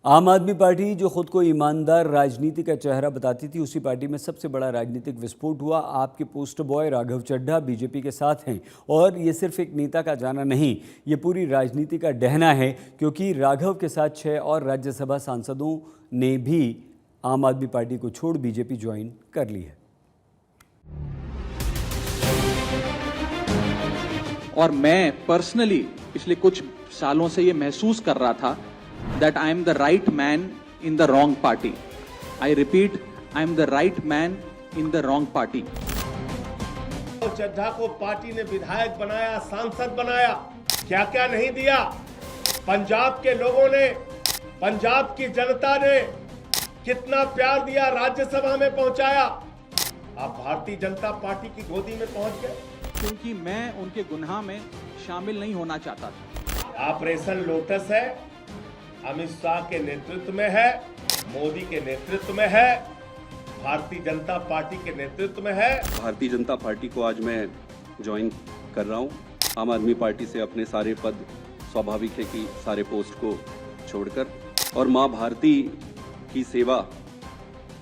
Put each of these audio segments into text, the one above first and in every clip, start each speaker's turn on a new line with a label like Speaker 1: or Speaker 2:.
Speaker 1: आम आदमी पार्टी जो खुद को ईमानदार राजनीति का चेहरा बताती थी, उसी पार्टी में सबसे बड़ा राजनीतिक विस्फोट हुआ। आपके poster boy Raghav Chadha BJP के साथ हैं और ये सिर्फ एक नेता का जाना नहीं, ये पूरी राजनीति का डहना है, क्योंकि राघव के साथ 6 और राज्यसभा सांसदों ने भी आम आदमी पार्टी को छोड़ बीजेपी ज्वाइन कर ली है।
Speaker 2: और मैं पर्सनली पिछले कुछ सालों से ये महसूस कर रहा था that I am the right man in the wrong party. I repeat, I am the right man in the wrong party.
Speaker 3: Chadha को पार्टी ने विधायक बनाया, सांसद बनाया, क्या क्या नहीं दिया। पंजाब के लोगों ने, पंजाब की जनता ने कितना प्यार दिया, राज्यसभा में पहुंचाया। आप भारतीय जनता पार्टी की गोदी में पहुंच गए,
Speaker 2: क्योंकि मैं उनके गुनाह में शामिल नहीं होना चाहता था।
Speaker 3: ऑपरेशन लोटस है, अमित शाह के नेतृत्व में है, मोदी के नेतृत्व में है, भारतीय जनता पार्टी के नेतृत्व में है।
Speaker 4: भारतीय जनता पार्टी को आज मैं ज्वाइन कर रहा हूं। आम आदमी पार्टी से अपने सारे पद स्वाभाविक है कि सारे पोस्ट को छोड़कर, और मां भारती की सेवा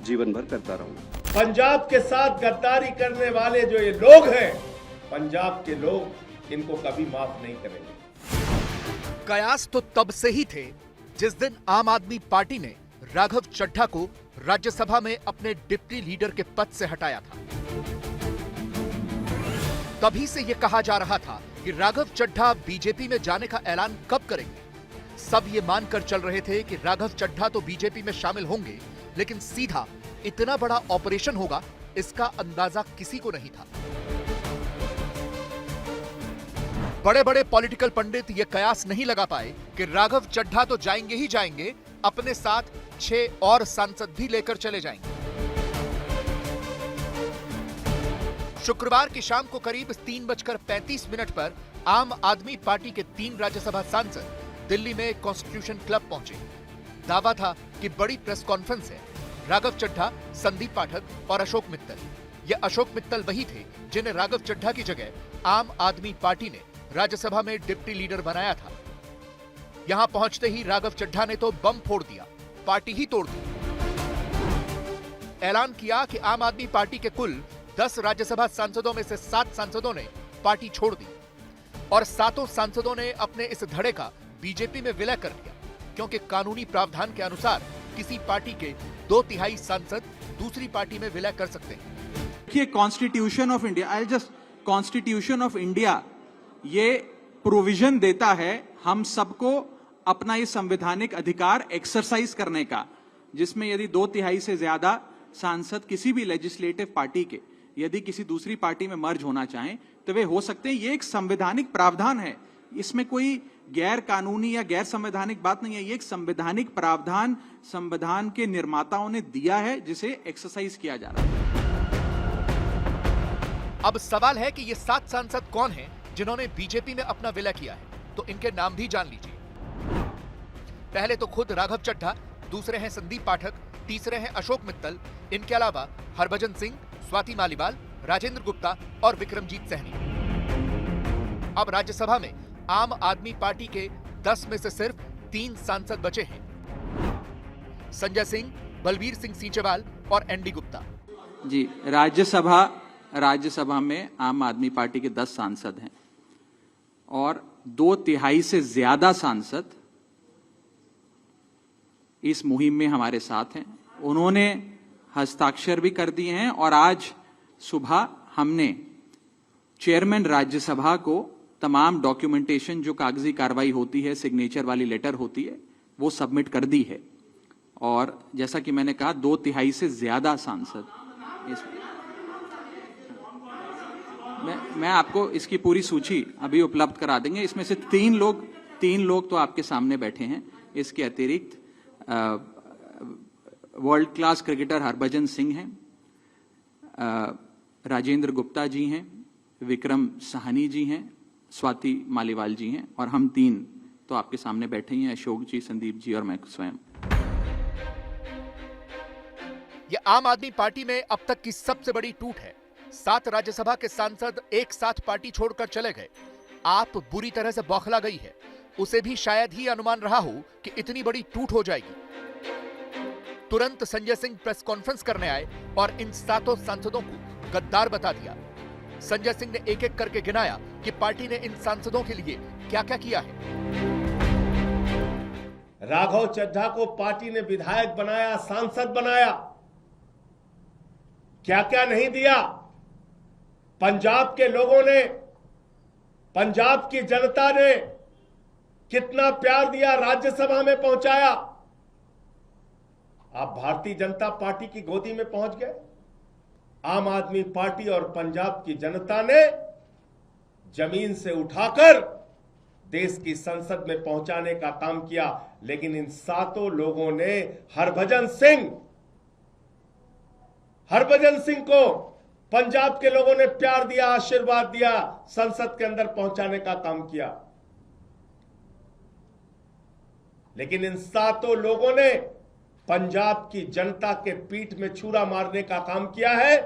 Speaker 4: जीवन भर करता रहूंगा।
Speaker 3: पंजाब के साथ गद्दारी करने वाले जो ये लोग हैं, पंजाब के लोग इनको कभी माफ नहीं करेंगे।
Speaker 5: कयास तो तब से ही थे जिस दिन आम आदमी पार्टी ने राघव चड्ढा को राज्यसभा में अपने डिप्टी लीडर के पद से हटाया था। तभी से यह कहा जा रहा था कि राघव चड्ढा बीजेपी में जाने का ऐलान कब करेंगे। सब ये मानकर चल रहे थे कि राघव चड्ढा तो बीजेपी में शामिल होंगे, लेकिन सीधा इतना बड़ा ऑपरेशन होगा, इसका अंदाजा किसी को नहीं था। बड़े बड़े पॉलिटिकल पंडित ये कयास नहीं लगा पाए कि राघव चड्ढा तो जाएंगे ही जाएंगे, अपने साथ 6 और सांसद भी लेकर चले जाएंगे। शुक्रवार की शाम को करीब 3:35 पर आम आदमी पार्टी के 3 राज्यसभा सांसद दिल्ली में कॉन्स्टिट्यूशन क्लब पहुंचे। दावा था कि बड़ी प्रेस कॉन्फ्रेंस है। राघव चड्ढा, संदीप पाठक और अशोक मित्तल। ये अशोक मित्तल वही थे जिन्हें राघव चड्ढा की जगह आम आदमी पार्टी ने राज्यसभा में डिप्टी लीडर बनाया था। यहां पहुंचते ही राघव चड्ढा ने तो बम फोड़ दिया, पार्टी ही तोड़ दी। ऐलान किया कि आम आदमी पार्टी के कुल 10 राज्यसभा सांसदों में से 7 सांसदों ने पार्टी छोड़ दी और 7 सांसदों ने अपने इस धड़े का बीजेपी में विलय कर लिया, क्योंकि कानूनी प्रावधान के अनुसार किसी पार्टी के 2/3 सांसद दूसरी पार्टी में विलय कर सकते हैं।
Speaker 6: देखिए, कॉन्स्टिट्यूशन ऑफ इंडिया ये प्रोविजन देता है हम सबको अपना ये संवैधानिक अधिकार एक्सरसाइज करने का, जिसमें यदि 2/3 से ज्यादा सांसद किसी भी लेजिस्लेटिव पार्टी के यदि किसी दूसरी पार्टी में मर्ज होना चाहें तो वे हो सकते हैं। ये एक संवैधानिक प्रावधान है, इसमें कोई गैर कानूनी या गैर संवैधानिक बात नहीं है। ये एक संवैधानिक प्रावधान संविधान के निर्माताओं ने दिया है, जिसे एक्सरसाइज किया जा रहा है।
Speaker 5: अब सवाल है कि ये 7 सांसद कौन हैं जिन्होंने बीजेपी में अपना विलय किया है, तो इनके नाम भी जान लीजिए। पहले तो खुद राघव चड्ढा, दूसरे हैं संदीप पाठक, तीसरे हैं अशोक मित्तल। इनके अलावा हरभजन सिंह, स्वाति मालीवाल, राजेंद्र गुप्ता और विक्रमजीत सहनी। अब राज्यसभा में आम आदमी पार्टी के 10 में से सिर्फ 3 सांसद बचे हैं, संजय सिंह, बलबीर सिंह सींचेवाल और एनडी गुप्ता।
Speaker 6: जी, राज्यसभा में आम आदमी पार्टी के 10 सांसद हैं और 2/3 से ज्यादा सांसद इस मुहिम में हमारे साथ हैं। उन्होंने हस्ताक्षर भी कर दिए हैं और आज सुबह हमने चेयरमैन राज्यसभा को तमाम डॉक्यूमेंटेशन, जो कागजी कार्रवाई होती है, सिग्नेचर वाली लेटर होती है, वो सबमिट कर दी है। और जैसा कि मैंने कहा, 2/3 से ज्यादा सांसद मैं आपको इसकी पूरी सूची अभी उपलब्ध करा देंगे। इसमें से 3 लोग तो आपके सामने बैठे हैं। इसके अतिरिक्त world class cricketer Harbhajan Singh हैं, राजेंद्र गुप्ता जी हैं, विक्रम साहनी जी हैं, स्वाति मालीवाल जी हैं, और हम 3 तो आपके सामने बैठे ही हैं, अशोक जी, संदीप जी और मैं स्वयं।
Speaker 5: यह आम आदमी पार्टी में अब तक की सबसे बड़ी टूट है। 7 राज्यसभा के सांसद एक साथ पार्टी छोड़कर चले गए। आप बुरी तरह से बौखला गई है। उसे भी शायद ही अनुमान रहा हो कि इतनी बड़ी टूट हो जाएगी। तुरंत संजय सिंह प्रेस कॉन्फ्रेंस करने आए और इन 7 सांसदों को गद्दार बता दिया। संजय सिंह ने एक एक करके गिनाया कि पार्टी ने इन सांसदों के लिए क्या क्या किया है।
Speaker 3: राघव चड्ढा को पार्टी ने विधायक बनाया, सांसद बनाया, क्या क्या नहीं दिया। पंजाब के लोगों ने, पंजाब की जनता ने कितना प्यार दिया, राज्यसभा में पहुंचाया। आप भारतीय जनता पार्टी की गोदी में पहुंच गए। आम आदमी पार्टी और पंजाब की जनता ने जमीन से उठाकर देश की संसद में पहुंचाने का काम किया। लेकिन इन 7 लोगों ने हरभजन सिंह को पंजाब के लोगों ने प्यार दिया, आशीर्वाद दिया, संसद के अंदर पहुंचाने का काम किया। लेकिन इन 7 लोगों ने पंजाब की जनता के पीठ में छुरा मारने का काम किया है।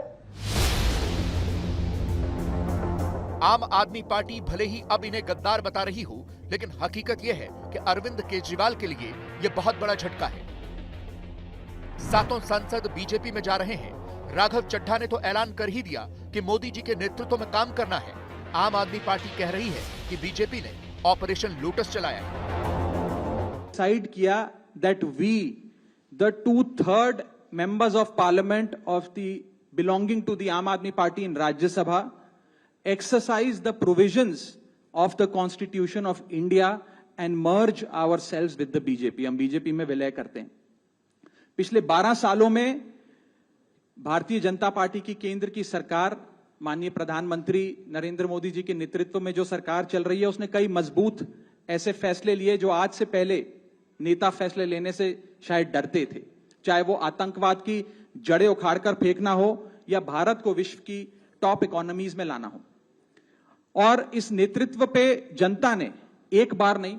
Speaker 5: आम आदमी पार्टी भले ही अब इन्हें गद्दार बता रही हो, लेकिन हकीकत यह है कि अरविंद केजरीवाल के लिए यह बहुत बड़ा झटका है। 7 सांसद बीजेपी में जा रहे हैं। राघव चड्ढा ने तो ऐलान कर ही दिया कि मोदी जी के नेतृत्व में काम करना है। आम आदमी पार्टी कह रही है कि बीजेपी ने ऑपरेशन लोटस चलाया है।
Speaker 6: डिसाइड किया that we, the 2/3 members of parliament of the belonging to the Aam Aadmi Party in Rajya Sabha, exercise the provisions of the Constitution of India and merge ourselves with the BJP. हम BJP में विलय करते हैं। पिछले 12 सालों में Bharatiya Janata party की केंद्र की सरकार, माननीय प्रधानमंत्री नरेंद्र मोदी जी के नेतृत्व में जो सरकार चल रही है, उसने कई मजबूत ऐसे फैसले लिए जो आज से पहले नेता फैसले लेने से शायद डरते थे। चाहे वो आतंकवाद की जड़ें उखाड़कर फेंकना हो या भारत को विश्व की टॉप इकोनॉमीज में लाना हो। और इस नेतृत्व पे जनता ने एक बार नहीं,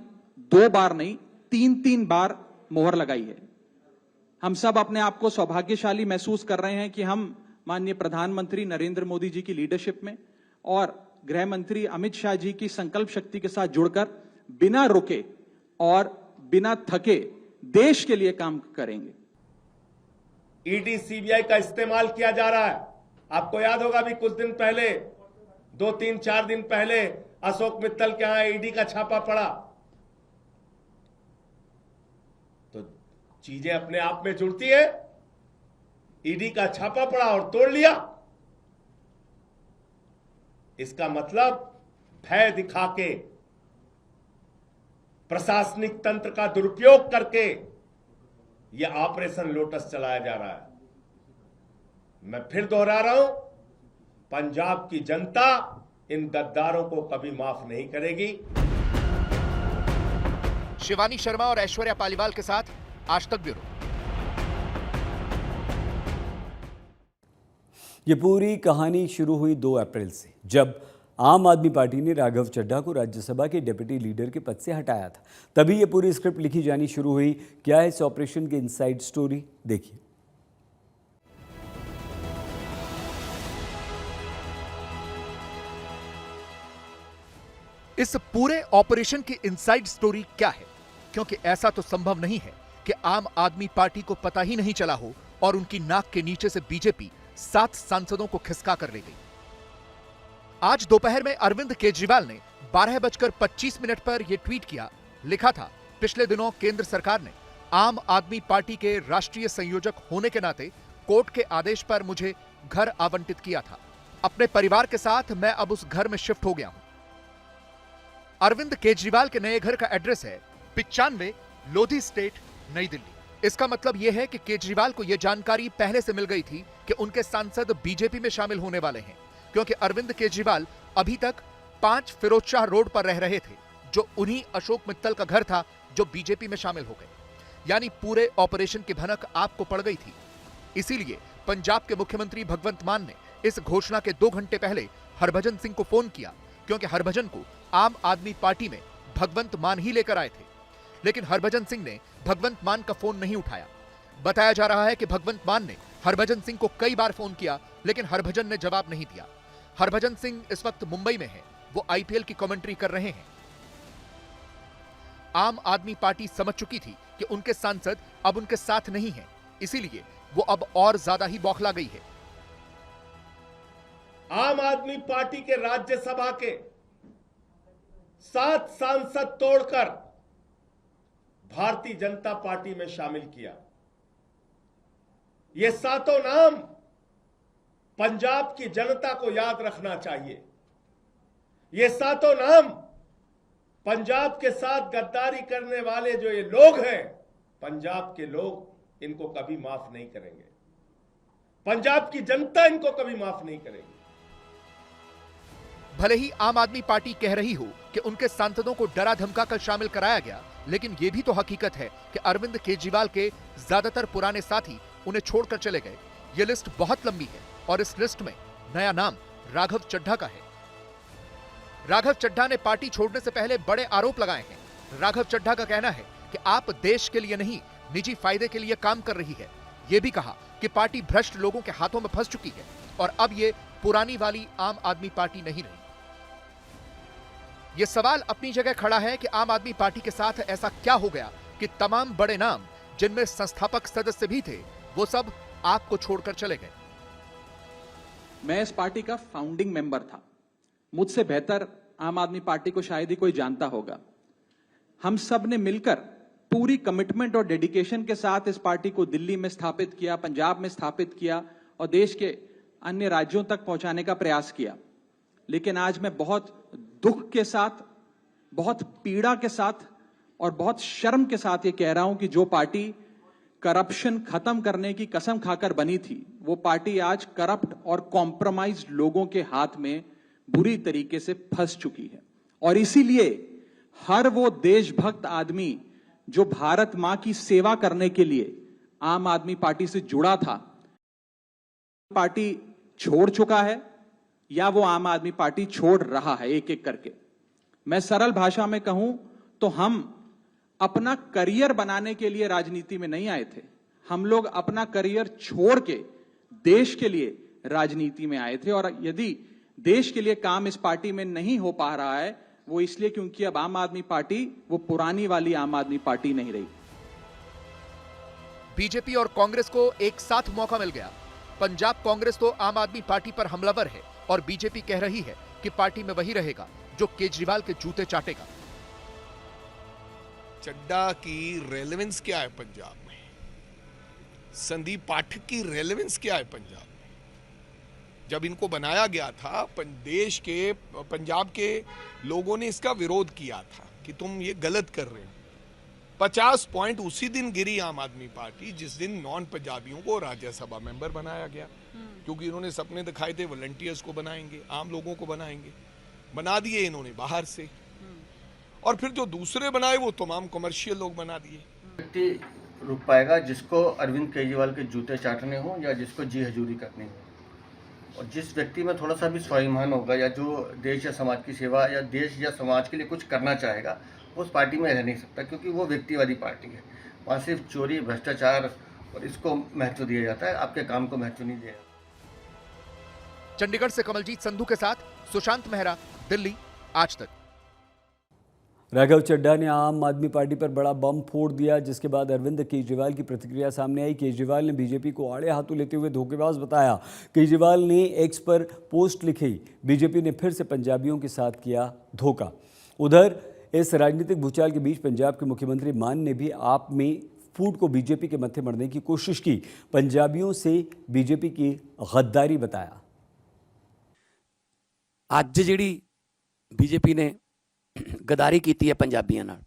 Speaker 6: 2 बार नहीं, 3 बार मोहर लगाई है। हम सब अपने आप को सौभाग्यशाली महसूस कर रहे हैं कि हम माननीय प्रधानमंत्री नरेंद्र मोदी जी की लीडरशिप में और गृह मंत्री अमित शाह जी की संकल्प शक्ति के साथ जुड़कर बिना रुके और बिना थके देश के लिए काम करेंगे।
Speaker 3: ईडी सीबीआई का इस्तेमाल किया जा रहा है। आपको याद होगा भी कुछ दिन पहले, 2-3-4 दिन पहले अशोक मित्तल के यहां ईडी का छापा पड़ा। तो चीजें अपने आप में जुड़ती है। ईडी का छापा पड़ा और तोड़ लिया। इसका मतलब भय दिखा के, प्रशासनिक तंत्र का दुरुपयोग करके यह ऑपरेशन लोटस चलाया जा रहा है। मैं फिर दोहरा रहा हूं, पंजाब की जनता इन गद्दारों को कभी माफ नहीं करेगी।
Speaker 5: शिवानी शर्मा और ऐश्वर्या पालीवाल के साथ आज तक ब्यूरो।
Speaker 1: ये पूरी कहानी शुरू हुई 2 अप्रैल से, जब आम आदमी पार्टी ने राघव चड्ढा को राज्यसभा के डिप्टी लीडर के पद से हटाया था। तभी ये पूरी स्क्रिप्ट लिखी जानी शुरू हुई। क्या है इस ऑपरेशन की इनसाइड स्टोरी, देखिए।
Speaker 5: इस पूरे ऑपरेशन की इनसाइड स्टोरी क्या है? क्योंकि ऐसा तो संभव नहीं है कि आम आदमी पार्टी को पता ही नहीं चला हो और उनकी नाक के नीचे से बीजेपी 7 सांसदों को खिसका कर ले गई। आज दोपहर में अरविंद केजरीवाल ने 12:25 पर यह ट्वीट किया। लिखा था, पिछले दिनों केंद्र सरकार ने आम आदमी पार्टी के राष्ट्रीय संयोजक होने के नाते कोर्ट के आदेश पर मुझे घर आवंटित किया था। अपने परिवार के साथ मैं अब उस घर में शिफ्ट हो गया हूं। अरविंद केजरीवाल के नए घर का एड्रेस है 95 लोधी स्टेट, नई दिल्ली। इसका मतलब यह है कि केजरीवाल को यह जानकारी पहले से मिल गई थी कि उनके सांसद बीजेपी में शामिल होने वाले हैं, क्योंकि अरविंद केजरीवाल अभी तक 5 फिरोज शाह रोड पर रह रहे थे, जो उन्हीं अशोक मित्तल का घर था जो बीजेपी में शामिल हो गए। यानी पूरे ऑपरेशन की भनक आपको पड़ गई थी। इसीलिए पंजाब के मुख्यमंत्री भगवंत मान ने इस घोषणा के 2 घंटे पहले हरभजन सिंह को फोन किया, क्योंकि हरभजन को आम आदमी पार्टी में भगवंत मान ही लेकर आए थे। लेकिन हरभजन सिंह ने भगवंत मान का फोन नहीं उठाया। बताया जा रहा है कि भगवंत मान ने हरभजन सिंह को कई बार फोन किया, लेकिन हरभजन ने जवाब नहीं दिया। हरभजन सिंह इस वक्त मुंबई में है, वो आईपीएल की कमेंट्री कर रहे हैं। आम आदमी पार्टी समझ चुकी थी कि उनके सांसद अब उनके साथ नहीं हैं, इसीलिए वो अब और ज्यादा ही बौखला गई है।
Speaker 3: आम आदमी पार्टी के राज्यसभा के 7 सांसद तोड़कर भारतीय जनता पार्टी में शामिल किया। ये सातों नाम पंजाब की जनता को याद रखना चाहिए। ये सातों नाम पंजाब के साथ गद्दारी करने वाले जो ये लोग हैं, पंजाब के लोग इनको कभी माफ नहीं करेंगे। पंजाब की जनता इनको कभी माफ नहीं करेगी।
Speaker 5: भले ही आम आदमी पार्टी कह रही हो कि उनके सांसदों को डरा धमका कर शामिल कराया गया, लेकिन यह भी तो हकीकत है कि अरविंद केजरीवाल के ज्यादातर पुराने साथी उन्हें छोड़कर चले गए। यह लिस्ट बहुत लंबी है और इस लिस्ट में नया नाम राघव चड्ढा का है। राघव चड्ढा ने पार्टी छोड़ने से पहले बड़े आरोप लगाए हैं। राघव चड्ढा का कहना है कि आप देश के लिए नहीं, निजी फायदे के लिए काम कर रही है। यह भी कहा कि पार्टी भ्रष्ट लोगों के हाथों में फंस चुकी है और अब ये पुरानी वाली आम आदमी पार्टी नहीं रही। यह सवाल अपनी जगह खड़ा है कि आम आदमी पार्टी के साथ ऐसा क्या हो गया कि तमाम बड़े नाम, जिनमें संस्थापक सदस्य भी थे, वो सब आपको छोड़कर चले गए।
Speaker 6: मैं इस पार्टी का फाउंडिंग मेंबर था। मुझसे बेहतर आम आदमी पार्टी को शायद ही कोई जानता होगा। हम सब ने मिलकर पूरी कमिटमेंट और डेडिकेशन के साथ इस पार्टी को दिल्ली में स्थापित किया, पंजाब में स्थापित किया और देश के अन्य राज्यों तक पहुंचाने का प्रयास किया। लेकिन आज मैं बहुत दुख के साथ, बहुत पीड़ा के साथ और बहुत शर्म के साथ ये कह रहा हूं कि जो पार्टी करप्शन खत्म करने की कसम खाकर बनी थी, वो पार्टी आज करप्ट और कॉम्प्रोमाइज्ड लोगों के हाथ में बुरी तरीके से फंस चुकी है। और इसीलिए हर वो देशभक्त आदमी जो भारत मां की सेवा करने के लिए आम आदमी पार्टी से जुड़ा था, पार्टी छोड़ चुका है या वो आम आदमी पार्टी छोड़ रहा है एक एक करके। मैं सरल भाषा में कहूं तो हम अपना करियर बनाने के लिए राजनीति में नहीं आए थे। हम लोग अपना करियर छोड़ के देश के लिए राजनीति में आए थे। और यदि देश के लिए काम इस पार्टी में नहीं हो पा रहा है, वो इसलिए क्योंकि अब आम आदमी पार्टी वो पुरानी वाली आम आदमी पार्टी नहीं रही।
Speaker 5: बीजेपी और कांग्रेस को एक साथ मौका मिल गया। पंजाब कांग्रेस तो आम आदमी पार्टी पर हमलावर है और बीजेपी कह रही है कि पार्टी में वही रहेगा जो केजरीवाल के जूते चाटेगा।
Speaker 7: चड्ढा की रेलेवेंस क्या है पंजाब में? संदीप पाठक की रेलेवेंस क्या है पंजाब में? जब इनको बनाया गया था, देश के, पंजाब के लोगों ने इसका विरोध किया था कि तुम ये गलत कर रहे हो। 50 पॉइंट उसी दिन गिरी आम आदमी पार्टी जिस दिन नॉन पंजाबियों को राज्यसभा मेंबर बनाया गया, क्योंकि इन्होंने सपने दिखाए थे वॉलंटियर्स को बनाएंगे, आम लोगों को बनाएंगे। बना दिए इन्होंने बाहर से, और फिर जो दूसरे बनाए वो तमाम कमर्शियल लोग बना दिए।
Speaker 8: व्यक्ति रुक पाएगा जिसको अरविंद केजरीवाल के जूते चाटने हो या जिसको जी हजूरी करनी हो। और जिस व्यक्ति में थोड़ा सा भी स्वाभिमान होगा या जो देश या समाज की सेवा या देश या समाज के लिए कुछ करना चाहेगा, वो उस पार्टी में रह नहीं सकता, क्योंकि वो व्यक्तिवादी पार्टी है। वहाँ सिर्फ चोरी, भ्रष्टाचार और इसको महत्व दिया जाता है, आपके काम को महत्व नहीं दिया जाता।
Speaker 5: चंडीगढ़ से कमलजीत संधू के साथ सुशांत मेहरा, दिल्ली, आज तक।
Speaker 1: राघव चड्ढा ने आम आदमी पार्टी पर बड़ा बम फोड़ दिया, जिसके बाद अरविंद केजरीवाल की प्रतिक्रिया सामने आई। केजरीवाल ने बीजेपी को आड़े हाथों लेते हुए धोखेबाज बताया। केजरीवाल ने एक्स पर पोस्ट लिखी, बीजेपी ने फिर से पंजाबियों के साथ किया धोखा। उधर इस राजनीतिक भूचाल के बीच पंजाब के मुख्यमंत्री मान ने भी आप में फूट को बीजेपी के मत्थे मरने की कोशिश की। पंजाबियों से बीजेपी की गद्दारी बताया।
Speaker 9: ਅੱਜ ਜਿਹੜੀ बीजेपी ने गद्दारी की है पंजाबियों नाल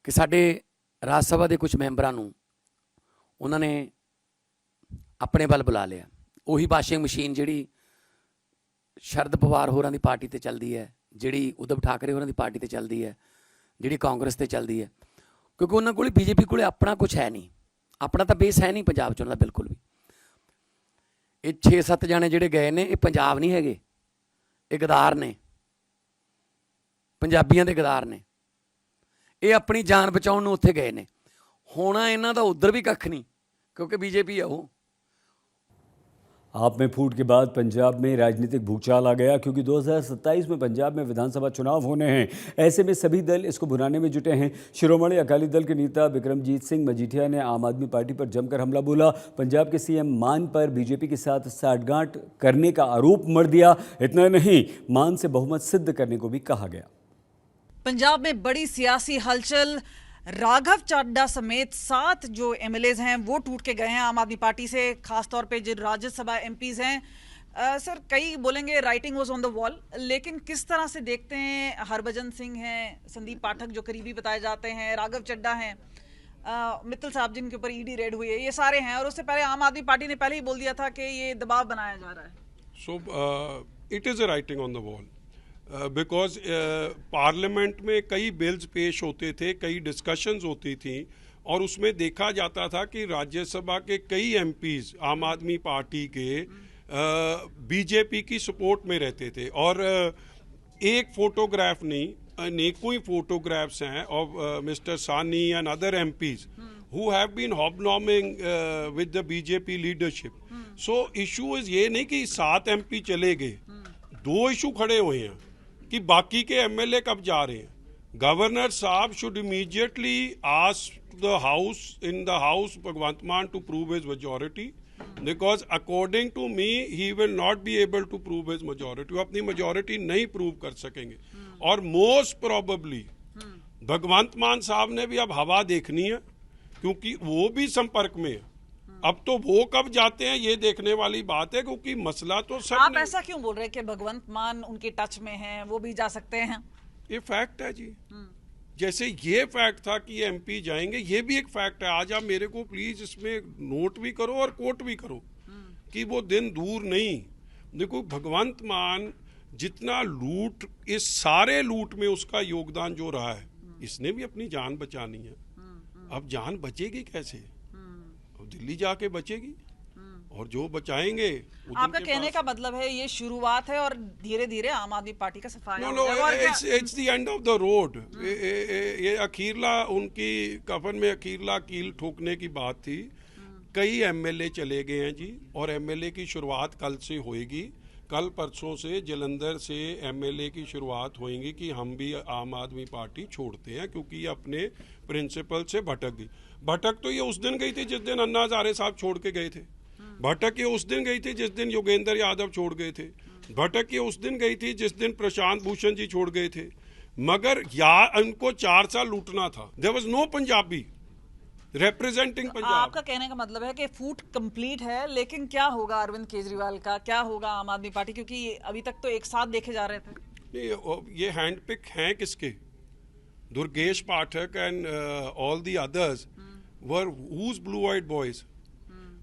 Speaker 9: कि साडे राज सभा के कुछ मैंबरां नूं उन्होंने अपने बल बुला लिया। उही वाशिंग मशीन जिहड़ी शरद पवार होरां दी पार्टी ते चलदी है, जिहड़ी उद्धव ठाकरे होरां दी पार्टी ते चलदी है, जिहड़ी कांग्रेस ते चलदी है, क्योंकि उन्हां कोल बीजेपी कोल अपना कुछ है नहीं, अपना तो बेस है नहीं पंजाब च उन्हां दा बिल्कुल भी। ये 6-7 जाने जिहड़े गए ने, ये पंजाब नहीं हैगे, ये गदार ने, पंजाबियों के गदार ने। ये अपनी जान बचाउण नूं उत्थे गए ने। होना इन्हां दा उधर भी कख नहीं, क्योंकि बीजेपी है वो।
Speaker 1: आप में फूट के बाद पंजाब में राजनीतिक भूचाल आ गया, क्योंकि 2027 में पंजाब में विधानसभा चुनाव होने हैं। ऐसे में सभी दल इसको भुनाने में जुटे हैं। शिरोमणि अकाली दल के नेता बिक्रमजीत सिंह मजीठिया ने आम आदमी पार्टी पर जमकर हमला बोला। पंजाब के सीएम मान पर बीजेपी के साथ साठगांठ करने का आरोप मढ़ दिया। इतना नहीं, मान से बहुमत सिद्ध करने को भी कहा गया।
Speaker 10: पंजाब में बड़ी सियासी हलचल। राघव चड्ढा समेत 7 जो एमएलएज हैं वो टूट के गए हैं आम आदमी पार्टी से, खासतौर पे जो राज्यसभा एमपीज हैं। सर, कई बोलेंगे writing was on the wall, लेकिन किस तरह से देखते हैं? हरभजन सिंह हैं, संदीप पाठक जो करीबी बताए जाते हैं, राघव चड्ढा हैं, मित्तल साहब जिनके ऊपर ईडी रेड हुई है, ये सारे हैं। और उससे पहले आम आदमी पार्टी ने पहले ही बोल दिया था कि ये दबाव बनाया जा रहा है।
Speaker 11: So it is a writing on the wall because parliament में कई बिल्स पेश होते थे, कई डिस्कशंस होती थी, और उसमें देखा जाता था कि राज्यसभा के कई एमपीज आम आदमी पार्टी के बीजेपी की सपोर्ट में रहते थे। और एक फोटोग्राफ नहीं, अनेकों ही फोटोग्राफ्स हैं ऑफ मिस्टर सानी and other MPs who have been hobnobbing with the BJP leadership. So issue is ये नहीं कि 7 MP चले गए, 2 इशू खड़े हुए हैं कि बाकी के एमएलए कब जा रहे हैं। गवर्नर साहब should immediately ask the house in the house Bhagwant Mann to prove his majority, because according to me he will not be able to prove his majority. वो अपनी मेजॉरिटी नहीं प्रूव कर सकेंगे। और मोस्ट प्रोबेबली भगवंत मान साहब ने भी अब हवा देखनी है, क्योंकि वो भी संपर्क में है। अब तो वो कब जाते हैं ये देखने वाली बात है, क्योंकि मसला तो सब
Speaker 10: आप ऐसा क्यों बोल रहे हैं कि भगवंत मान उनके टच में हैं, वो भी जा सकते हैं?
Speaker 11: ये फैक्ट है जी। जैसे ये फैक्ट था कि ये एमपी जाएंगे, ये भी एक फैक्ट है। आज आप मेरे को प्लीज इसमें नोट भी करो और कोट भी करो कि वो दिन दूर नहीं। देखो, भगवंत मान जितना लूट, इस सारे लूट में उसका योगदान जो रहा है, इसने भी अपनी जान बचानी है। अब जान बचेगी कैसे? अब दिल्ली जाके बचेगी, और जो बचाएंगे।
Speaker 10: आपका कहने का मतलब है ये शुरुआत है और धीरे धीरे आम आदमी पार्टी का सफाया
Speaker 11: it's the end of the road. ये अखीरला उनकी कफन में अखीरला कील ठोकने की बात थी। कई एमएलए चले गए हैं जी, और एमएलए की शुरुआत कल से होएगी। कल परसों से जलंधर से एमएलए की शुरुआत होएगी कि हम भी आम आदमी पार्टी छोड़ते हैं, क्योंकि ये अपने प्रिंसिपल से भटक गई। भटक तो ये उस दिन गई थी जिस दिन अन्ना हजारे साहब छोड़ के गए थे। भटक ये उस दिन गई थी जिस दिन योगेंद्र यादव छोड़ गए थे। भटक ये उस दिन गई थी जिस दिन प्रशांत भूषण जी छोड़ गए थे। मगर उनको 4 साल लूटना था। There was no Punjabi representing Punjab.
Speaker 10: आपका कहने का मतलब है कि फूट कंप्लीट है, लेकिन क्या होगा अरविंद केजरीवाल का, क्या होगा आम आदमी पार्टी? क्योंकि अभी तक तो एक साथ देखे जा रहे थे।
Speaker 11: नहीं, ये हैंड पिक हैं किसके? Durgesh Pathak and all the others were whose blue-eyed boys?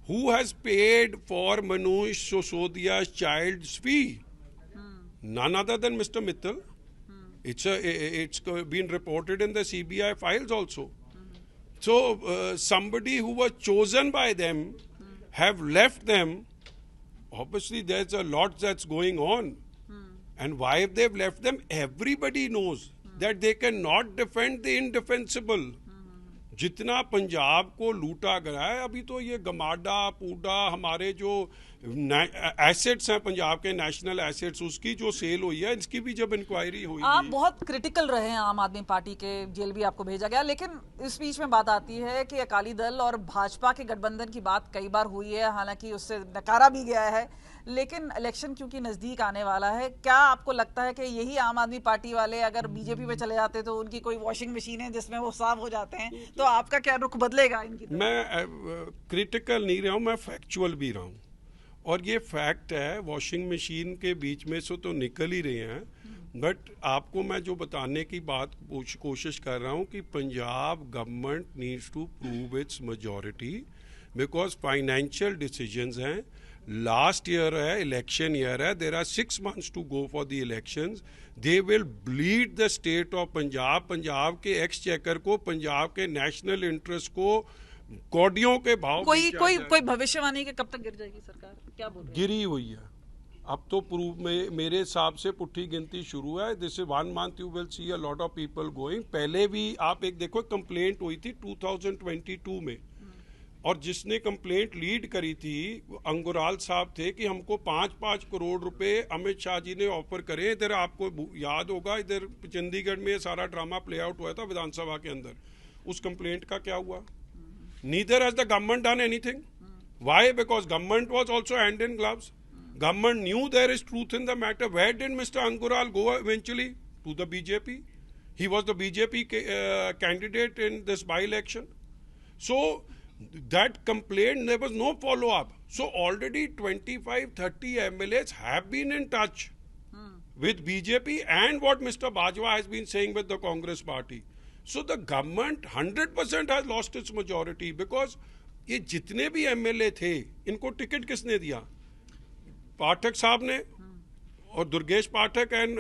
Speaker 11: Who has paid for Manoj Sisodia's child's fee? None other than Mr. Mittal. It's been reported in the CBI files also. So somebody who was chosen by them have left them. Obviously there's a lot that's going on. And why they've left them, everybody knows that they cannot defend the indefensible. जितना पंजाब को लूटा गया है, अभी तो ये गमाडा पूडा हमारे जो एसेट्स हैं पंजाब के, नेशनल एसेट्स, उसकी जो सेल हुई है, इसकी भी जब इंक्वायरी हुई।
Speaker 10: आप बहुत क्रिटिकल रहे हैं आम आदमी पार्टी के, जेल भी आपको भेजा गया, लेकिन इस बीच में बात आती है कि अकाली दल और भाजपा के गठबंधन की बात कई बार हुई है, हालांकि उससे नकारा भी गया है, लेकिन इलेक्शन क्योंकि नजदीक आने वाला है, क्या आपको लगता है कि यही आम आदमी पार्टी वाले अगर बीजेपी में चले जाते तो उनकी कोई वॉशिंग मशीन है जिसमें वो साफ हो जाते हैं, तो आपका क्या रुख बदलेगा इनकी?
Speaker 11: मैं क्रिटिकल नहीं रहा हूँ, मैं फैक्चुअल भी रहा हूँ, और ये फैक्ट है। वॉशिंग मशीन के बीच में से तो निकल ही रहे हैं, बट आपको मैं जो बताने की बात कोशिश कर रहा हूँ कि Punjab government needs to prove its majority, because financial decisions हैं। लास्ट ईयर है, इलेक्शन ईयर है, there are 6 months to go for the elections. They will bleed the state of Punjab, Punjab के एक्सचेकर को, पंजाब के नेशनल इंटरेस्ट को कौडियों के भाव।
Speaker 10: कोई भविष्यवाणी के कब तक गिर जाएगी सरकार, क्या बोल रहे हैं?
Speaker 11: गिरी हुई है अब तो प्रूव में, मेरे हिसाब से पुट्ठी गिनती शुरू है। This is 1 month you will see a lot of people going. पहले भी आप एक देखो, कंप्लेंट हुई थी 2022 में, और जिसने कंप्लेंट लीड करी थी अंगुराल साहब थे कि हमको 5-5 करोड़ रुपए अमित शाह जी ने ऑफर करे। इधर आपको याद होगा, इधर चंडीगढ़ में सारा ड्रामा प्ले आउट हुआ था विधानसभा के अंदर। उस कंप्लेंट का क्या हुआ? Neither has the government done anything. Why? Because government was also hand in gloves. Government knew there is truth in the matter. Where did Mr. Angural go eventually? To the BJP. He was the BJP candidate in this by-election. So that complaint, there was no follow-up. So already 25-30 MLAs have been in touch with BJP and what Mr. Bajwa has been saying with the Congress party. So the government 100% has lost its majority because ये जितने भी MLA थे इनको ticket किसने दिया? पाठक साहब ने, और Durgesh Pathak and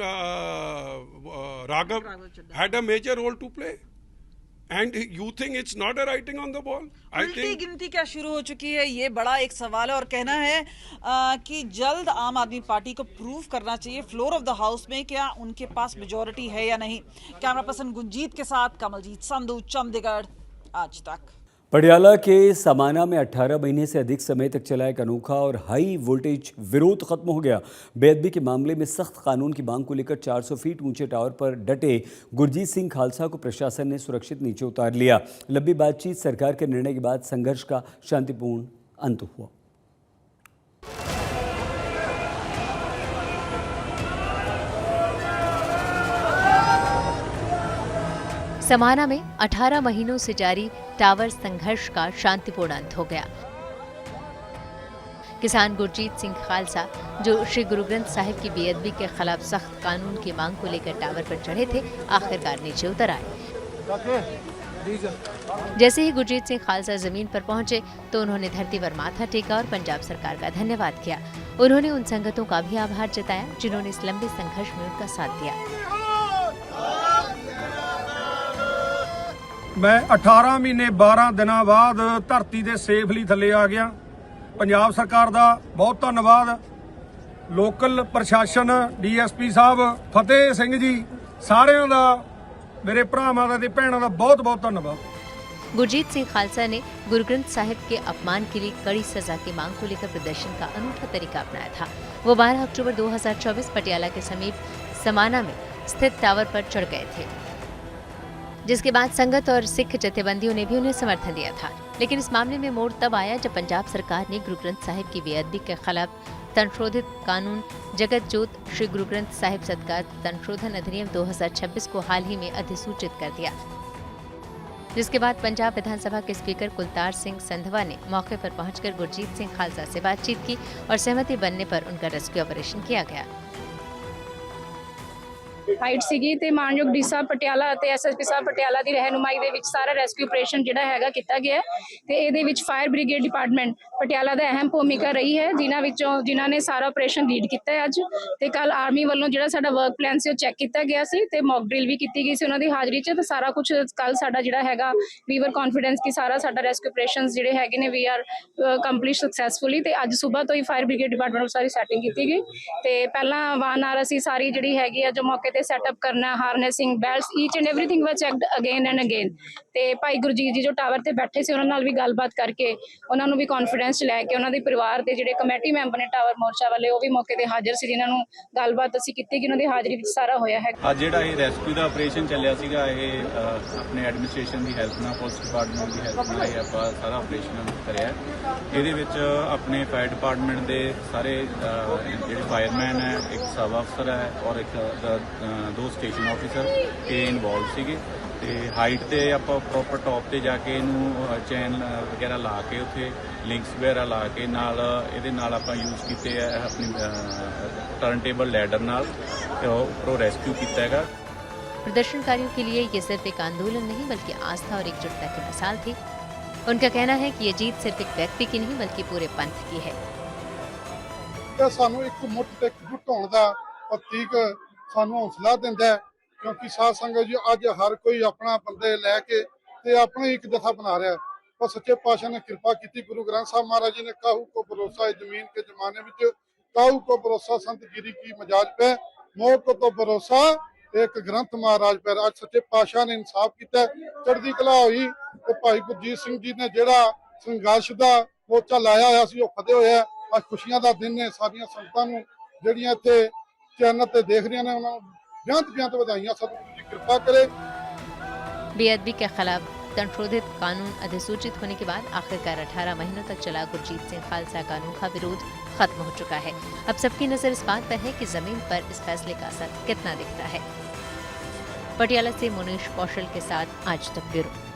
Speaker 11: Raghav had a major role to play. And you think it's not a writing on the wall? I
Speaker 10: उल्टी
Speaker 11: think
Speaker 10: गिनती क्या शुरू हो चुकी है, ये बड़ा एक सवाल है। और कहना है कि जल्द आम आदमी पार्टी को प्रूव करना चाहिए फ्लोर ऑफ द हाउस में क्या उनके पास मेजॉरिटी है या नहीं। कैमरा पर्सन गुंजीत के साथ कमलजीत संधू, चंडीगढ़ आज तक।
Speaker 1: पटियाला के समाना में 18 महीने से अधिक समय तक चला एक अनोखा और हाई वोल्टेज विरोध खत्म हो गया। बेअदबी के मामले में सख्त कानून की मांग को लेकर 400 फीट ऊंचे टावर पर डटे गुरजीत सिंह खालसा को प्रशासन ने सुरक्षित नीचे उतार लिया। लंबी बातचीत, सरकार के निर्णय के बाद संघर्ष का शांतिपूर्ण अंत हुआ।
Speaker 12: समाना में 18 महीनों से जारी टावर संघर्ष का शांतिपूर्ण अंत हो गया। किसान गुरजीत सिंह खालसा, जो श्री गुरु ग्रंथ साहिब की बेअदबी के खिलाफ सख्त कानून की मांग को लेकर टावर पर चढ़े थे, आखिरकार नीचे उतर आए। जैसे ही गुरजीत सिंह खालसा जमीन पर पहुंचे तो उन्होंने धरती पर माथा टेका और पंजाब सरकार का धन्यवाद किया। उन्होंने उन संगतों का भी आभार जताया जिन्होंने इस लंबे संघर्ष में उनका साथ दिया।
Speaker 13: मैं 18 ਮਹੀਨੇ 12 ਦਿਨਾਂ ਬਾਅਦ ਧਰਤੀ ਦੇ ਸੇਫਲੀ ਥੱਲੇ ਆ ਗਿਆ। ਪੰਜਾਬ ਸਰਕਾਰ ਦਾ ਬਹੁਤ ਧੰਨਵਾਦ। ਲੋਕਲ ਪ੍ਰਸ਼ਾਸਨ, ਡੀਐਸਪੀ ਸਾਹਿਬ, ਫਤਿਹ ਸਿੰਘ ਜੀ, ਸਾਰਿਆਂ ਦਾ, ਮੇਰੇ ਭਰਾਵਾਂ ਦਾ ਤੇ ਭੈਣਾਂ ਦਾ ਬਹੁਤ ਬਹੁਤ ਧੰਨਵਾਦ।
Speaker 12: गुरजीत सिंह खालसा ने गुरु ग्रंथ साहिब के अपमान के लिए कड़ी सजा की मांग को लेकर प्रदर्शन का अनूठा तरीका अपनाया था। वो 12 अक्टूबर 2024 पटियाला के समीप समाना में स्थित टावर पर चढ़ गए थे, जिसके बाद संगत और सिख जथेबंदियों ने भी उन्हें समर्थन दिया था। लेकिन इस मामले में मोड़ तब आया जब पंजाब सरकार ने गुरु ग्रंथ साहिब की बेअदबी के खिलाफ संशोधित कानून जगत जोत श्री गुरु ग्रंथ साहिब सदका संशोधन अधिनियम 2026 को हाल ही में अधिसूचित कर दिया, जिसके बाद पंजाब विधानसभा के स्पीकर कुलतार सिंह संधवा ने मौके पर पहुंचकर गुरजीत सिंह खालसा से बातचीत की और सहमति बनने पर उनका रेस्क्यू ऑपरेशन किया गया।
Speaker 14: फाइट सीगी ते मानयोग डी साहब पटियाला ते एसएसपी साहब पटियाला दी रहनुमाई दे विच सारा रेस्क्यू ऑपरेशन जिहड़ा हैगा कीता गया ते इहदे विच फायर ब्रिगेड डिपार्टमेंट पटियाला दा अहम भूमिका रही है, जिन्हां ने सारा ऑपरेशन लीड किया है। अज ते कल आर्मी वालों जिहड़ा साडा वर्क प्लान से चैक किया गया सी ते मॉक ड्रिल भी की गई सी उन्हां दी हाਜ਼ਰੀ च। ते सारा कुछ कल साडा जिहड़ा हैगा वी वर कॉन्फिडेंस कि सारा साडा रेस्क्यू ऑपरेशंस जिहड़े हैगे ने वी आर कंप्लीट सक्सैसफुली। ते अज सुबह तो ही फायर ब्रिगेड डिपार्टमेंट सारी सैटिंग की गई ते पहला वान आर असी सारी जिहड़ी हैगी जो मौके ते सैटअप करना, harnessing belts, each and everything was checked again and again. ते भाई गुरजीत जी जो टावर ते बैठे सी उन्हां नाल भी गलबात करके उन्हां नूं भी कॉन्फिडेंस लैके उन्हां दे परिवार दे जिहड़े कमेटी मैंबर ने टावर मोर्चा वाले वो भी मौके ते हाਜ਼ਰ सी, जिन्हां नूं गलबात असीं कीती कि उन्हां दी हाਜ਼ਰੀ विच सारा होया है।
Speaker 15: ਅੱਜ ਜਿਹੜਾ ਇਹ ਰੈਸਕਿਊ ਦਾ ਆਪਰੇਸ਼ਨ ਚੱਲਿਆ ਸੀਗਾ ਇਹ ਆਪਣੇ ਐਡਮਿਨਿਸਟ੍ਰੇਸ਼ਨ ਦੀ ਹੈਲਪ ਨਾਲ, ਪੁਲਿਸ ਡਿਪਾਰਟਮੈਂਟ ਦੀ ਹੈਲਪ ਨਾਲ ਇਹ ਆਪਾਂ ਸਾਰਾ ਆਪਰੇਸ਼ਨ ਕਰਿਆ। ਇਹਦੇ ਵਿੱਚ ਆਪਣੇ ਫਾਇਰ ਡਿਪਾਰਟਮੈਂਟ ਦੇ ਸਾਰੇ ਜਿਹੜੇ ਫਾਇਰਮੈਨ ਹੈ, ਇੱਕ ਸਬ ਅਫਸਰ ਹੈ ਔਰ ਇੱਕ 2 ਸਟੇਸ਼ਨ ਆਫਿਸਰ ਇਹ ਇਨਵੋਲਵ ਸੀਗੇ। ਤੇ ਹਾਈਟ ਤੇ ਆਪਾਂ ਪ੍ਰੋਪਰ ਟੌਪ ਤੇ ਜਾ ਕੇ ਇਹਨੂੰ ਚੈਨ ਵਗੈਰਾ ਲਾ ਕੇ ਉੱਥੇ ਲਿੰਕਸ ਵਗੈਰਾ ਲਾ ਕੇ ਨਾਲ ਇਹਦੇ ਨਾਲ ਆਪਾਂ ਯੂਜ਼ ਕੀਤੇ ਆ ਆਪਣੀ टर्न टेबल लैडर नाल उपरों रेस्क्यू किया है।
Speaker 12: प्रदर्शनकारियों के लिए ये सिर्फ एक आंदोलन नहीं बल्कि आस्था और एकजुटता की मिसाल थी। उनका कहना है कि ये जीत सिर्फ एक व्यक्ति की नहीं बल्कि पूरे पंथ की है।
Speaker 16: सानू एक मुठ ते एकजुट होने का प्रतीक सानू हौसला दिंदा है, क्योंकि साध संगत जी अज हर कोई अपना बंदे लैके ते अपना एक दफा बना रहा है। पर सच्चे पातशाह ने कृपा की, गुरु ग्रंथ साहब महाराज जी ने काहू को भरोसा जमीन के जमाने में, काहू को भरोसा संत गिरी की मजाज पे, मोह को तो भरोसा एक ग्रंथ महाराज पर। आज सच्चे पातशाह ने इंसाफ किया, चढ़दी कला हुई। तो भाई गुरजीत सिंह जी ने जेड़ा ਸੰਘਰਸ਼ ਦਾ ਮੋਰਚਾ ਲਾਇਆ ਹੋਇਆ ਸੀ, ਉਹ ਫਤਿਹ ਹੋਇਆ। ਅੱਜ ਖੁਸ਼ੀਆਂ ਦਾ ਦਿਨ ਨੇ। ਸਾਰੀਆਂ ਸੰਗਤਾਂ ਨੂੰ ਜਿਹੜੀਆਂ ਇੱਥੇ ਚੈਨਲ ਤੇ ਦੇਖ ਰਹੀਆਂ ਨੇ ਉਹਨਾਂ ਨੂੰ बेहद बधाइयां। सतगुरु जी कृपा करे।
Speaker 12: बेअदबी के खिलाफ संशोधित कानून अधिसूचित होने के बाद आखिरकार 18 महीनों तक चला गुरजीत सिंह खालसा कानून का विरोध खत्म हो चुका है। अब सबकी नजर इस बात पर है कि जमीन पर इस फैसले का असर कितना दिखता है। पटियाला से मुनीश कौशल के साथ आज तक ब्यूरो।